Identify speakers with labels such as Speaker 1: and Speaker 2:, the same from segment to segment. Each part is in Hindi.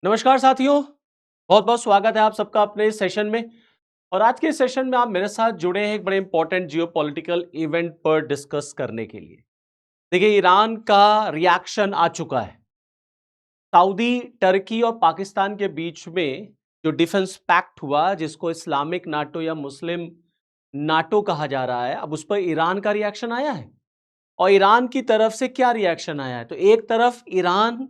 Speaker 1: नमस्कार साथियों, बहुत बहुत स्वागत है आप सबका अपने इस सेशन में। और आज के सेशन में आप मेरे साथ जुड़े हैं एक बड़े इंपॉर्टेंट जियोपॉलिटिकल इवेंट पर डिस्कस करने के लिए। देखिए, ईरान का रिएक्शन आ चुका है। सऊदी, टर्की और पाकिस्तान के बीच में जो डिफेंस पैक्ट हुआ, जिसको इस्लामिक नाटो या मुस्लिम नाटो कहा जा रहा है, अब उस पर ईरान का रिएक्शन आया है। और ईरान की तरफ से क्या रिएक्शन आया है? तो एक तरफ ईरान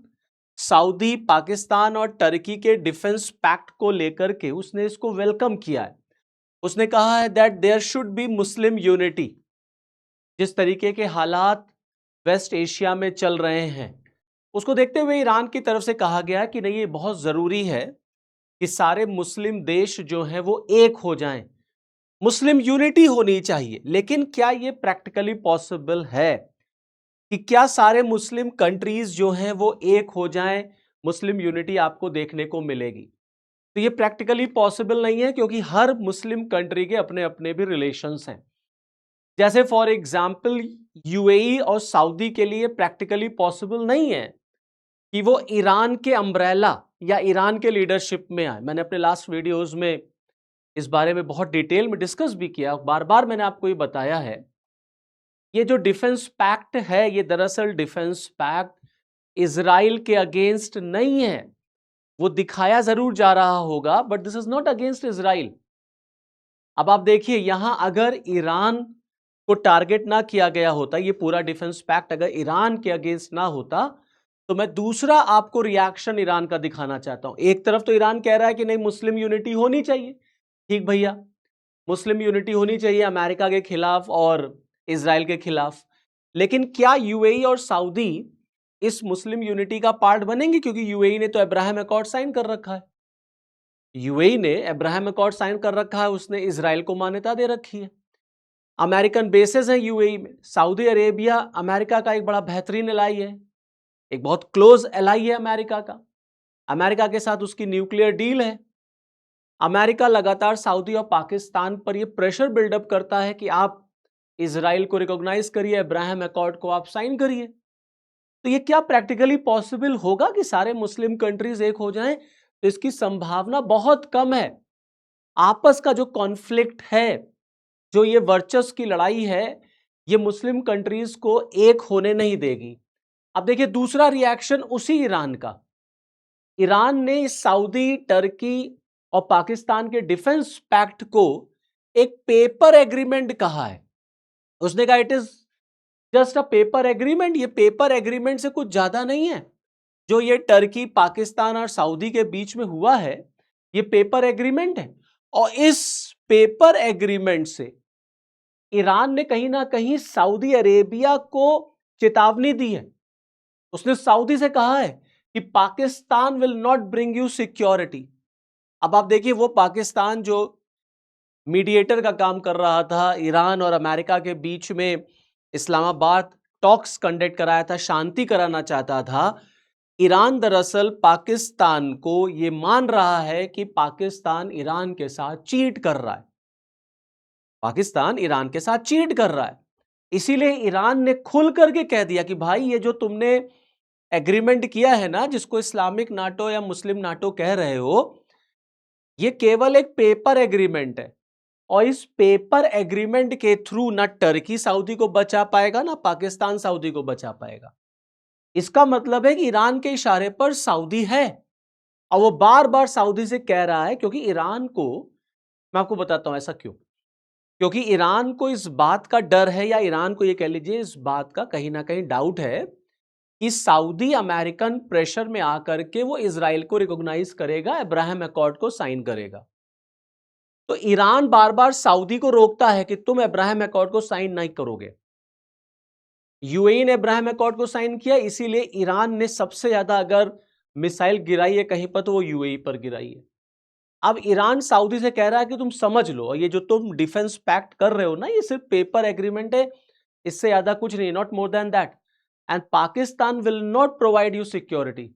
Speaker 1: सऊदी, पाकिस्तान और टर्की के डिफेंस पैक्ट को लेकर के उसने इसको वेलकम किया है। उसने कहा है that there should be Muslim unity. जिस तरीके के हालात वेस्ट एशिया में चल रहे हैं, उसको देखते हुए ईरान की तरफ से कहा गया कि नहीं, ये बहुत जरूरी है कि सारे मुस्लिम देश जो हैं वो एक हो जाएं। मुस्लिम यूनिटी होनी चाहिए। लेकिन क्या ये प्रैक्टिकली पॉसिबल है कि क्या सारे मुस्लिम कंट्रीज जो हैं वो एक हो जाएं? मुस्लिम यूनिटी आपको देखने को मिलेगी? तो ये प्रैक्टिकली पॉसिबल नहीं है, क्योंकि हर मुस्लिम कंट्री के अपने अपने भी रिलेशंस हैं। जैसे फॉर एग्जांपल यूएई और सऊदी के लिए प्रैक्टिकली पॉसिबल नहीं है कि वो ईरान के अम्ब्रेला या ईरान के लीडरशिप में आए। मैंने अपने लास्ट वीडियोस में इस बारे में बहुत डिटेल में डिस्कस भी किया, बार बार मैंने आपको ये बताया है। ये जो डिफेंस पैक्ट है, ये दरअसल डिफेंस पैक्ट इजराइल के अगेंस्ट नहीं है। वो दिखाया जरूर जा रहा होगा, but this is not against Israel. अब आप देखिए, यहां अगर ईरान को टारगेट ना किया गया होता, ये पूरा डिफेंस पैक्ट अगर ईरान के अगेंस्ट ना होता, तो मैं दूसरा आपको रिएक्शन ईरान का दिखाना चाहता हूं। एक तरफ तो ईरान कह रहा है कि नहीं, मुस्लिम यूनिटी होनी चाहिए। ठीक भैया, मुस्लिम यूनिटी होनी चाहिए अमेरिका के खिलाफ और इजराइल के खिलाफ। लेकिन क्या यूएई और सऊदी इस मुस्लिम यूनिटी का पार्ट बनेंगे? क्योंकि यूएई ने तो अब्राहम अकॉर्ड साइन कर रखा है। यूएई ने अब्राहम अकॉर्ड साइन कर रखा है, उसने इजराइल को मान्यता दे रखी है। अमेरिकन बेसेस हैं यूएई में। सऊदी अरेबिया अमेरिका का एक बड़ा बेहतरीन एलाई है, एक बहुत क्लोज एलाई है अमेरिका का। अमेरिका के साथ उसकी न्यूक्लियर डील है। अमेरिका लगातार सऊदी और पाकिस्तान पर यह प्रेशर बिल्डअप करता है कि आप इजराइल को रिकॉग्नाइज करिए, अब्राहम अकॉर्ड को आप साइन करिए। तो ये क्या प्रैक्टिकली पॉसिबल होगा कि सारे मुस्लिम कंट्रीज एक हो जाएं? तो इसकी संभावना बहुत कम है। आपस का जो कॉन्फ्लिक्ट है, जो ये वर्चस्व की लड़ाई है, ये मुस्लिम कंट्रीज को एक होने नहीं देगी। अब देखिए दूसरा रिएक्शन उसी ईरान का। ईरान ने सऊदी, टर्की और पाकिस्तान के डिफेंस पैक्ट को एक पेपर एग्रीमेंट कहा है। उसने कहा it is just a paper agreement. ये पेपर एग्रीमेंट से कुछ ज्यादा नहीं है। जो ये टर्की, पाकिस्तान और सऊदी के बीच में हुआ है, ये पेपर एग्रीमेंट है। और इस पेपर एग्रीमेंट से ईरान ने कहीं ना कहीं सऊदी अरेबिया को चेतावनी दी है। उसने सऊदी से कहा है कि Pakistan will not bring you security. अब आप देखिए, वो पाकिस्तान जो मीडिएटर का काम कर रहा था ईरान और अमेरिका के बीच में, इस्लामाबाद टॉक्स कंडक्ट कराया था, शांति कराना चाहता था। ईरान दरअसल पाकिस्तान को यह मान रहा है कि पाकिस्तान ईरान के साथ चीट कर रहा है। पाकिस्तान ईरान के साथ चीट कर रहा है। इसीलिए ईरान ने खुल करके कह दिया कि भाई, ये जो तुमने एग्रीमेंट किया है ना, जिसको इस्लामिक नाटो या मुस्लिम नाटो कह रहे हो, ये केवल एक पेपर एग्रीमेंट है। और इस पेपर एग्रीमेंट के थ्रू ना टर्की सऊदी को बचा पाएगा, ना पाकिस्तान सऊदी को बचा पाएगा। इसका मतलब है कि ईरान के इशारे पर सऊदी है। और वो बार बार सऊदी से कह रहा है, क्योंकि ईरान को, मैं आपको बताता हूं ऐसा क्यों। क्योंकि ईरान को इस बात का डर है, या ईरान को ये कह लीजिए इस बात का कहीं ना कहीं डाउट है कि सऊदी अमेरिकन प्रेशर में आकर के वो इजराइल को रिकॉग्नाइज करेगा, अब्राहम अकॉर्ड को साइन करेगा। तो ईरान बार बार सऊदी को रोकता है कि तुम अब्राहम अकॉर्ड को साइन नहीं करोगे। यूएई ने अब्राहम अकॉर्ड को साइन किया, इसीलिए ईरान ने सबसे ज्यादा अगर मिसाइल गिराई है कहीं पर, तो वो यूएई पर गिराई है। अब ईरान सऊदी से कह रहा है कि तुम समझ लो, और ये जो तुम डिफेंस पैक्ट कर रहे हो ना, ये सिर्फ पेपर एग्रीमेंट है, इससे ज्यादा कुछ नहीं, not more than that. And Pakistan will not provide you security.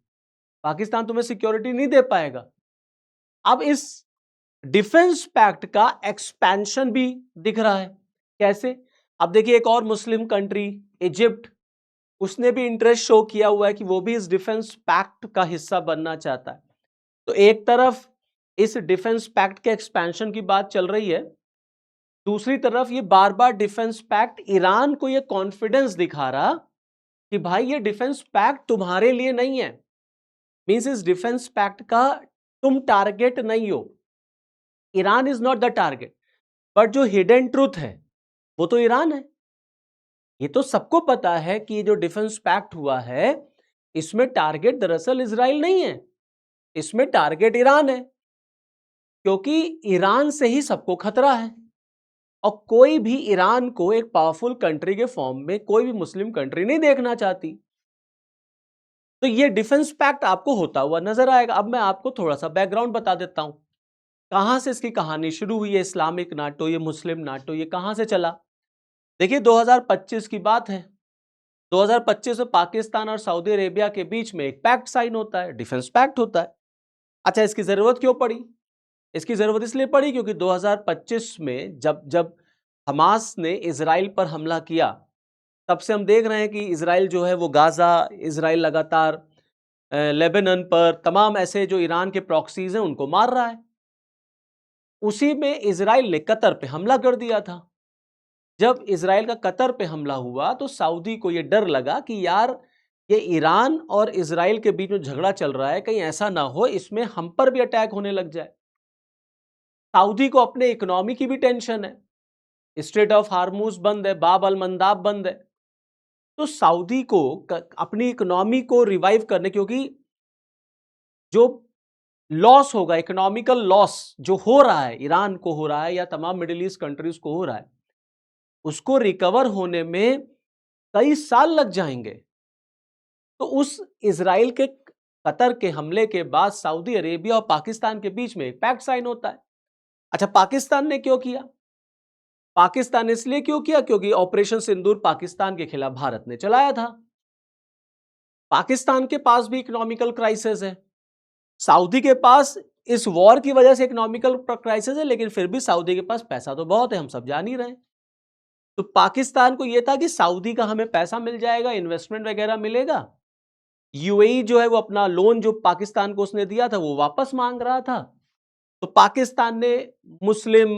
Speaker 1: Pakistan तुम्हें सिक्योरिटी नहीं दे पाएगा। अब इस डिफेंस पैक्ट का एक्सपेंशन भी दिख रहा है। कैसे? अब देखिए, एक और मुस्लिम कंट्री इजिप्ट, उसने भी इंटरेस्ट शो किया हुआ है कि वो भी इस डिफेंस पैक्ट का हिस्सा बनना चाहता है। तो एक तरफ इस डिफेंस पैक्ट के एक्सपेंशन की बात चल रही है, दूसरी तरफ ये बार बार डिफेंस पैक्ट ईरान को ये कॉन्फिडेंस दिखा रहा कि भाई ये डिफेंस पैक्ट तुम्हारे लिए नहीं है, मींस इस डिफेंस पैक्ट का तुम टारगेट नहीं हो, Iran is not the target, but जो हिडन ट्रूथ है वो तो ईरान है। ये तो सबको पता है कि ये जो डिफेंस पैक्ट हुआ है इसमें टारगेट दरअसल इजराइल नहीं है, इसमें टारगेट ईरान है, क्योंकि ईरान से ही सबको खतरा है और कोई भी ईरान को एक पावरफुल कंट्री के फॉर्म में कोई भी मुस्लिम कंट्री नहीं देखना चाहती। तो ये डिफेंस पैक्ट आपको होता हुआ नजर आएगा। अब मैं आपको थोड़ा सा बैकग्राउंड बता देता हूं, कहां से इसकी कहानी शुरू हुई है, इस्लामिक नाटो, ये मुस्लिम नाटो, ये कहां से चला। देखिए 2025 की बात है, 2025 में पाकिस्तान और सऊदी अरेबिया के बीच में एक पैक्ट साइन होता है, डिफेंस पैक्ट होता है। अच्छा, इसकी जरूरत क्यों पड़ी? इसकी जरूरत इसलिए पड़ी क्योंकि 2025 में जब जब हमास ने इजराइल पर हमला किया, तब से हम देख रहे हैं कि इजराइल जो है वो गाजा, इजराइल लगातार लेबनान पर तमाम ऐसे जो ईरान के प्रॉक्सीज हैं उनको मार रहा है। उसी में इजराइल ने कतर पे हमला कर दिया था। जब इजराइल का कतर पे हमला हुआ तो सऊदी को यह डर लगा कि यार ये ईरान और इजराइल के बीच में झगड़ा चल रहा है, कहीं ऐसा ना हो इसमें हम पर भी अटैक होने लग जाए। सऊदी को अपने इकोनॉमी की भी टेंशन है, स्ट्रेट ऑफ हार्मूज बंद है, बाब अल मंदाब बंद है। तो सऊदी को अपनी इकोनॉमी को रिवाइव करने, क्योंकि जो लॉस होगा, इकोनॉमिकल लॉस जो हो रहा है, ईरान को हो रहा है या तमाम मिडिल ईस्ट कंट्रीज को हो रहा है, उसको रिकवर होने में कई साल लग जाएंगे। तो उस इजराइल के कतर के हमले के बाद सऊदी अरेबिया और पाकिस्तान के बीच में एक पैक्ट साइन होता है। अच्छा, पाकिस्तान ने क्यों किया? पाकिस्तान ने इसलिए क्यों किया क्योंकि ऑपरेशन सिंदूर पाकिस्तान के खिलाफ भारत ने चलाया था। पाकिस्तान के पास भी इकोनॉमिकल क्राइसिस है, सऊदी के पास इस वॉर की वजह से इकोनॉमिकल क्राइसिस है, लेकिन फिर भी सऊदी के पास पैसा तो बहुत है, हम सब जान ही रहे हैं। तो पाकिस्तान को यह था कि सऊदी का हमें पैसा मिल जाएगा, इन्वेस्टमेंट वगैरह मिलेगा। यूएई जो है वो अपना लोन जो पाकिस्तान को उसने दिया था वो वापस मांग रहा था। तो पाकिस्तान ने मुस्लिम,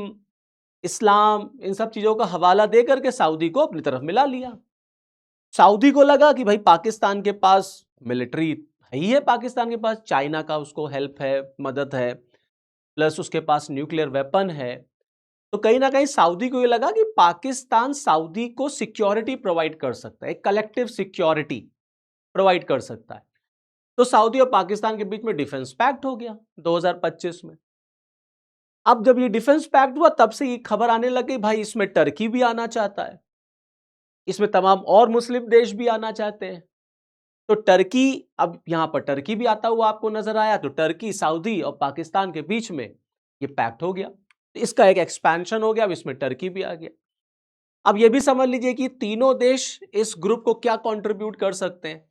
Speaker 1: इस्लाम, इन सब चीजों का हवाला दे करके सऊदी को अपनी तरफ मिला लिया। सऊदी को लगा कि भाई पाकिस्तान के पास मिलिट्री है ही है, पाकिस्तान के पास चाइना का उसको हेल्प है, मदद है, प्लस उसके पास न्यूक्लियर वेपन है। तो कहीं ना कहीं सऊदी को ये लगा कि पाकिस्तान सऊदी को सिक्योरिटी प्रोवाइड कर सकता है, कलेक्टिव सिक्योरिटी प्रोवाइड कर सकता है। तो सऊदी और पाकिस्तान के बीच में डिफेंस पैक्ट हो गया 2025 में। अब जब ये डिफेंस पैक्ट हुआ तब से ये खबर आने लगी भाई इसमें टर्की भी आना चाहता है, इसमें तमाम और मुस्लिम देश भी आना चाहते हैं। तो टर्की, अब यहां पर टर्की भी आता हुआ आपको नजर आया, तो टर्की, सऊदी और पाकिस्तान के बीच में ये पैक्ट हो गया, तो इसका एक एक्सपेंशन हो गया, अब इसमें टर्की भी आ गया। अब ये भी समझ लीजिए कि तीनों देश इस ग्रुप को क्या कंट्रीब्यूट कर सकते हैं,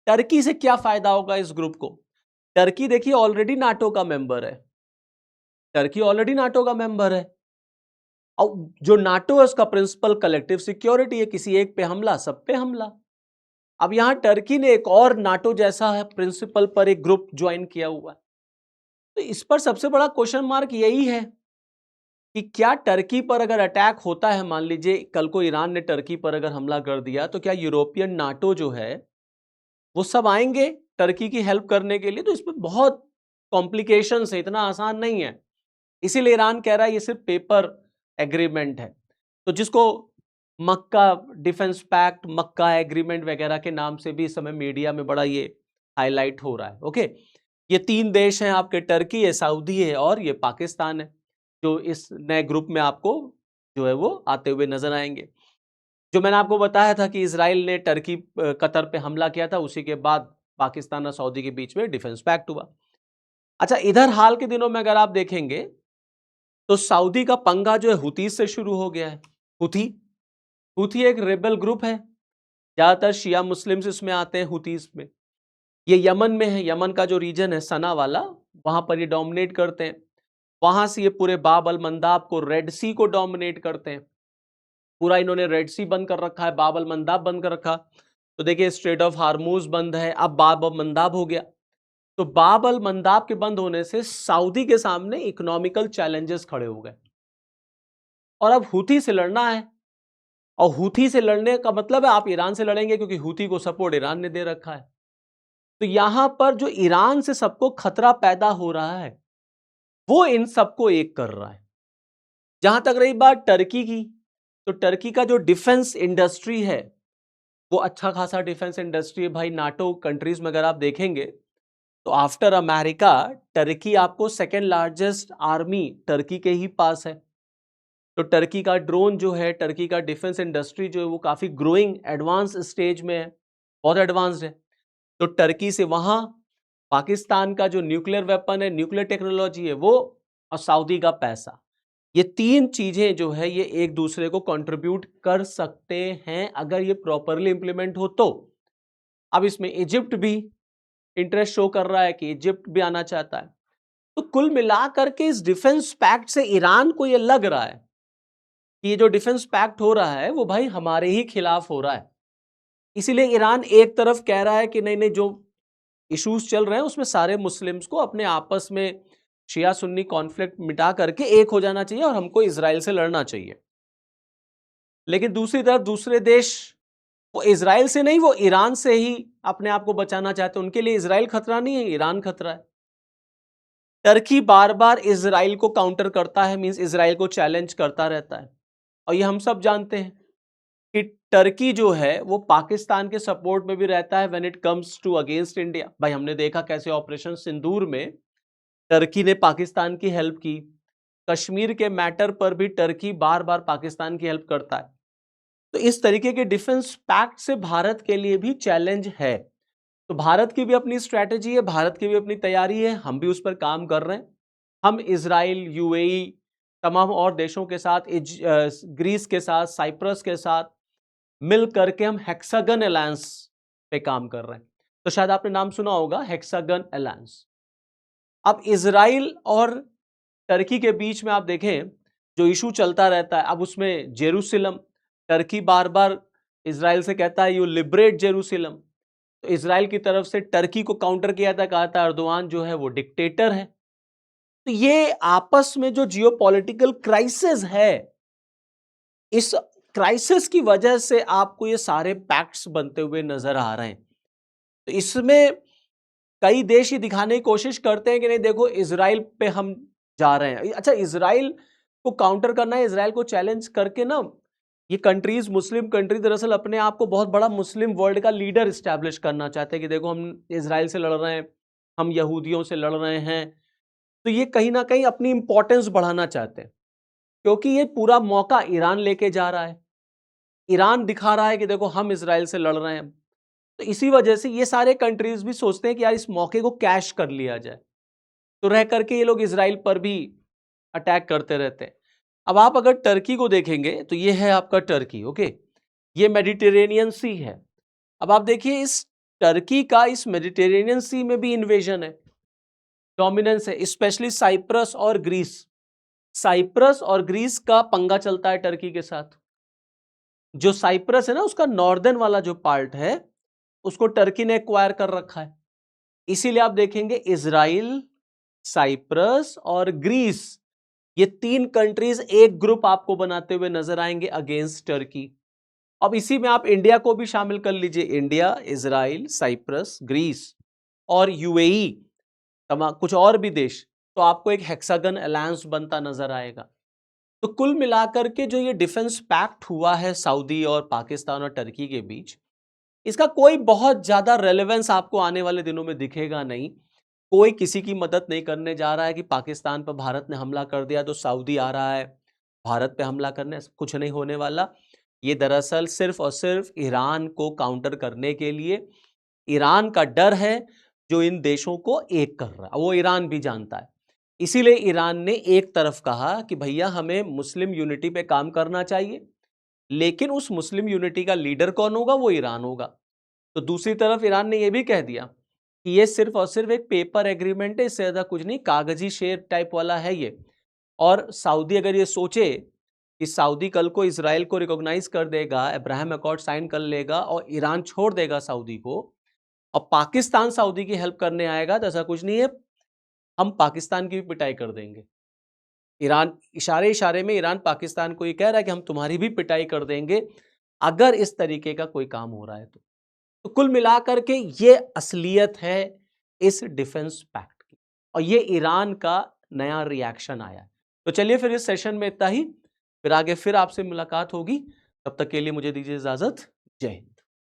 Speaker 1: टर्की से क्या फायदा होगा इस ग्रुप को। टर्की देखिए ऑलरेडी नाटो का मेंबर है, टर्की ऑलरेडी नाटो का मेंबर है, और जो नाटो है उसका प्रिंसिपल कलेक्टिव सिक्योरिटी है, किसी एक पे हमला सब पे हमला। अब यहां टर्की ने एक और नाटो जैसा है प्रिंसिपल पर एक ग्रुप ज्वाइन किया हुआ है। तो इस पर सबसे बड़ा क्वेश्चन मार्क यही है कि क्या टर्की पर अगर अटैक होता है, मान लीजिए कल को ईरान ने टर्की पर अगर हमला कर दिया, तो क्या यूरोपियन नाटो जो है वो सब आएंगे टर्की की हेल्प करने के लिए? तो इसमें बहुत कॉम्प्लिकेशंस है, इतना आसान नहीं है। इसीलिए ईरान कह रहा है ये सिर्फ पेपर एग्रीमेंट है। तो जिसको मक्का डिफेंस पैक्ट, मक्का एग्रीमेंट वगैरह के नाम से भी इस समय मीडिया में बड़ा ये हाईलाइट हो रहा है। ओके, ये तीन देश हैं आपके, टर्की है, सऊदी है और ये पाकिस्तान है, जो इस नए ग्रुप में आपको जो है वो आते हुए नजर आएंगे। जो मैंने आपको बताया था कि इजराइल ने टर्की कतर पे हमला किया था, उसी के बाद पाकिस्तान और सऊदी के बीच में डिफेंस पैक्ट हुआ। अच्छा, इधर हाल के दिनों में अगर आप देखेंगे तो सऊदी का पंगा जो है हुतीस से शुरू हो गया है। हुती हुती एक रेबल ग्रुप है, ज्यादातर शिया मुस्लिम्स इसमें आते हैं हुतीस में। ये यमन में है, यमन का जो रीजन है सना वाला, वहां पर ये डोमिनेट करते हैं। वहां से ये पूरे बाब अल मंदाब को, रेड सी को डोमिनेट करते हैं। पूरा इन्होंने रेड सी बंद कर रखा है, बाब अल मंदाब बंद कर रखा। तो देखिए स्ट्रेट ऑफ हार्मूज बंद है, अब बाब अल मंदाब हो गया। तो बाब अल मंदाब के बंद होने से सऊदी के सामने इकोनॉमिकल चैलेंजेस खड़े हो गए और अब हूथी से लड़ना है। और हूथी से लड़ने का मतलब है आप ईरान से लड़ेंगे, क्योंकि हूथी को सपोर्ट ईरान ने दे रखा है। तो यहां पर जो ईरान से सबको खतरा पैदा हो रहा है वो इन सबको एक कर रहा है। जहां तक रही बात टर्की की, तो टर्की का जो डिफेंस इंडस्ट्री है वो अच्छा खासा डिफेंस इंडस्ट्री है भाई। नाटो कंट्रीज में अगर आप देखेंगे तो आफ्टर अमेरिका टर्की आपको सेकेंड लार्जेस्ट आर्मी टर्की के ही पास है। तो टर्की का ड्रोन जो है, टर्की का डिफेंस इंडस्ट्री जो है वो काफी ग्रोइंग एडवांस स्टेज में है, बहुत एडवांस्ड है। तो टर्की से वहां पाकिस्तान का जो न्यूक्लियर वेपन है, न्यूक्लियर टेक्नोलॉजी है वो, और सऊदी का पैसा, ये तीन चीजें जो है ये एक दूसरे को कंट्रीब्यूट कर सकते हैं अगर ये प्रॉपरली इंप्लीमेंट हो तो। अब इसमें इजिप्ट भी इंटरेस्ट शो कर रहा है कि इजिप्ट भी आना चाहता है। तो कुल मिलाकर के इस डिफेंस पैक्ट से ईरान को ये लग रहा है कि ये जो डिफेंस पैक्ट हो रहा है वो भाई हमारे ही खिलाफ हो रहा है। इसीलिए ईरान एक तरफ कह रहा है कि नहीं नहीं, जो इश्यूज चल रहे हैं उसमें सारे मुस्लिम्स को अपने आपस में शिया सुन्नी कॉन्फ्लिक्ट मिटा करके एक हो जाना चाहिए और हमको इजराइल से लड़ना चाहिए। लेकिन दूसरी तरफ दूसरे देश वो इजराइल से नहीं, वो ईरान से ही अपने आप को बचाना चाहते हैं। उनके लिए इजराइल खतरा नहीं है, ईरान खतरा है। टर्की बार बार इजराइल को काउंटर करता है, मींस इजराइल को चैलेंज करता रहता है। और ये हम सब जानते हैं कि टर्की जो है वो पाकिस्तान के सपोर्ट में भी रहता है when it comes to against India. भाई हमने देखा कैसे ऑपरेशन सिंदूर में टर्की ने पाकिस्तान की हेल्प की। कश्मीर के मैटर पर भी टर्की बार बार पाकिस्तान की हेल्प करता है। तो इस तरीके के डिफेंस पैक्ट से भारत के लिए भी चैलेंज है। तो भारत की भी अपनी स्ट्रैटेजी है, भारत की भी अपनी तैयारी है, हम भी उस पर काम कर रहे हैं। हम इजराइल, यूएई, तमाम और देशों के साथ, ग्रीस के साथ, साइप्रस के साथ मिल करके हम हेक्सागन अलायंस पे काम कर रहे हैं। तो शायद आपने नाम सुना होगा हेक्सागन अलायंस। अब इजराइल और टर्की के बीच में आप देखें जो इशू चलता रहता है, अब उसमें जेरूसलम, टर्की बार बार इजराइल से कहता है यू लिबरेट जेरूसलम। तो इजराइल की तरफ से टर्की को काउंटर किया था, कहा था अर्दोआन जो है वो डिक्टेटर है। तो ये आपस में जो जियोपॉलिटिकल क्राइसिस है, इस क्राइसिस की वजह से आपको ये सारे पैक्ट्स बनते हुए नजर आ रहे हैं। तो इसमें कई देश ये दिखाने की कोशिश करते हैं कि नहीं देखो इजराइल पे हम जा रहे हैं। अच्छा, इजराइल को काउंटर करना है, इजराइल को चैलेंज करके ना ये कंट्रीज, मुस्लिम कंट्री दरअसल अपने आप को बहुत बड़ा मुस्लिम वर्ल्ड का लीडर स्टैब्लिश करना चाहते हैं कि देखो हम इजराइल से लड़ रहे हैं, हम यहूदियों से लड़ रहे हैं। तो ये कहीं ना कहीं अपनी इंपॉर्टेंस बढ़ाना चाहते हैं, क्योंकि ये पूरा मौका ईरान लेके जा रहा है। ईरान दिखा रहा है कि देखो हम इजराइल से लड़ रहे हैं। तो इसी वजह से ये सारे कंट्रीज भी सोचते हैं कि यार इस मौके को कैश कर लिया जाए। तो रह करके ये लोग इजराइल पर भी अटैक करते रहते हैं। अब आप अगर टर्की को देखेंगे तो ये है आपका टर्की, ओके, ये मेडिटेरेनियन सी है। अब आप देखिए इस टर्की का इस मेडिटेरेनियन सी में भी इन्वेजन है, डोमिनेंस है, स्पेशली साइप्रस और ग्रीस। साइप्रस और ग्रीस का पंगा चलता है टर्की के साथ। जो साइप्रस है ना, उसका नॉर्दर्न वाला जो पार्ट है उसको टर्की ने एक्वायर कर रखा है। इसीलिए आप देखेंगे इजराइल, साइप्रस और ग्रीस, ये तीन कंट्रीज एक ग्रुप आपको बनाते हुए नजर आएंगे अगेंस्ट टर्की। अब इसी में आप इंडिया को भी शामिल कर लीजिए, इंडिया, इजराइल, साइप्रस, ग्रीस और यूएई, तमाम कुछ और भी देश, तो आपको एक हेक्सागन अलायंस बनता नजर आएगा। तो कुल मिलाकर के जो ये डिफेंस पैक्ट हुआ है सऊदी और पाकिस्तान और टर्की के बीच, इसका कोई बहुत ज्यादा रेलेवेंस आपको आने वाले दिनों में दिखेगा नहीं। कोई किसी की मदद नहीं करने जा रहा है कि पाकिस्तान पर भारत ने हमला कर दिया तो सऊदी आ रहा है भारत पे हमला करने, कुछ नहीं होने वाला। ये दरअसल सिर्फ और सिर्फ ईरान को काउंटर करने के लिए, ईरान का डर है जो इन देशों को एक कर रहा है, वो ईरान भी जानता है। इसीलिए ईरान ने एक तरफ कहा कि भैया हमें मुस्लिम यूनिटी पे काम करना चाहिए, लेकिन उस मुस्लिम यूनिटी का लीडर कौन होगा, वो ईरान होगा। तो दूसरी तरफ ईरान ने यह भी कह दिया कि ये सिर्फ और सिर्फ एक पेपर एग्रीमेंट है, इससे ज्यादा कुछ नहीं, कागजी शेर टाइप वाला है ये। और सऊदी अगर ये सोचे कि सऊदी कल को इजराइल को रिकॉग्नाइज कर देगा, अब्राहम अकॉर्ड साइन कर लेगा और ईरान छोड़ देगा सऊदी को, और पाकिस्तान सऊदी की हेल्प करने आएगा तो ऐसा कुछ नहीं है, हम पाकिस्तान की भी पिटाई कर देंगे। ईरान इशारे इशारे में ईरान पाकिस्तान को ये कह रहा है कि हम तुम्हारी भी पिटाई कर देंगे अगर इस तरीके का कोई काम हो रहा है तो कुल मिलाकर के ये असलियत है इस डिफेंस पैक्ट की, और ये ईरान का नया रिएक्शन आया है। तो चलिए फिर इस सेशन में इतना ही, फिर आगे फिर आपसे मुलाकात होगी। तब तक के लिए मुझे दीजिए इजाजत। जय हिंद।